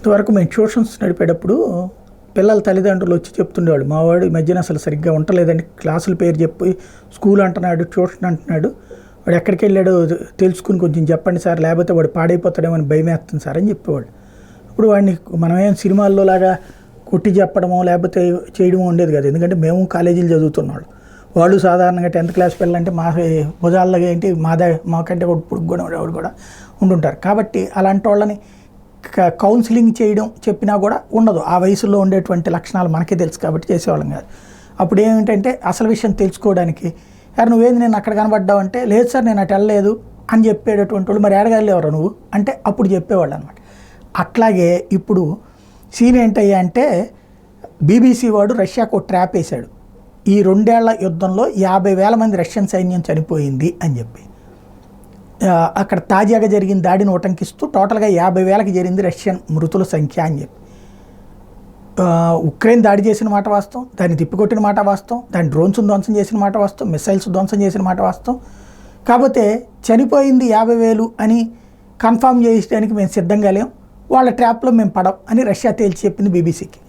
ఇంతవరకు మేము ట్యూషన్స్ నడిపేటప్పుడు పిల్లల తల్లిదండ్రులు వచ్చి చెప్తుండేవాడు, మా వాడు ఈ మధ్యన అసలు సరిగ్గా ఉండలేదండి, క్లాసుల పేరు చెప్పి స్కూల్ అంటున్నాడు, ట్యూషన్ అంటున్నాడు, వాడు ఎక్కడికి వెళ్ళాడో తెలుసుకుని కొంచెం చెప్పండి సార్, లేకపోతే వాడు పాడైపోతాడేమో అని భయం వేస్తుంది సార్ అని చెప్పేవాడు. ఇప్పుడు వాడిని మనమేం సినిమాల్లో లాగా కొట్టి చెప్పడమో లేకపోతే చేయడమో ఉండేది కదా, ఎందుకంటే మేము కాలేజీలు చదువుతున్నాడు, వాళ్ళు సాధారణంగా 10th క్లాస్ పిల్లలంటే మా భుజాల్లో ఏంటి మాకంటే కూడా పుడుగునేవాడు కూడా ఉంటుంటారు. కాబట్టి అలాంటి వాళ్ళని కౌన్సిలింగ్ చేయడం చెప్పినా కూడా ఉండదు, ఆ వయసులో ఉండేటువంటి లక్షణాలు మనకే తెలుసు కాబట్టి చేసేవాళ్ళం కాదు. అప్పుడు ఏమిటంటే అసలు విషయం తెలుసుకోవడానికి, యారు నువ్వేంది నేను అక్కడ కనబడ్డావు అంటే, లేదు సార్ నేను అటు వెళ్ళలేదు అని చెప్పేటటువంటి వాళ్ళు, మరి ఏడగలేవరా నువ్వు అంటే అప్పుడు చెప్పేవాళ్ళు అనమాట. అట్లాగే ఇప్పుడు సీన్ ఏంటయ్యా అంటే, బీబీసీ వాడు రష్యాకు ఒక ట్రాప్ వేశాడు, ఈ 2 ఏళ్ల యుద్ధంలో 50,000 మంది రష్యన్ సైన్యం చనిపోయింది అని చెప్పి. అక్కడ తాజాగా జరిగిన దాడిని ఉటంకిస్తూ టోటల్గా 50,000కి చేరింది రష్యన్ మృతుల సంఖ్య అని చెప్పి. ఉక్రెయిన్ దాడి చేసిన మాట వాస్తవం, దాన్ని తిప్పికొట్టిన మాట వాస్తవం, దాని డ్రోన్స్ ధ్వంసం చేసిన మాట వాస్తవం, మిసైల్స్ ధ్వంసం చేసిన మాట వాస్తవం. కాకపోతే చనిపోయింది 50,000 అని కన్ఫామ్ చేయడానికి మేము సిద్ధంగా లేం, వాళ్ళ ట్రాప్లో మేము పడం అని రష్యా తేల్చి చెప్పింది బీబీసీకి.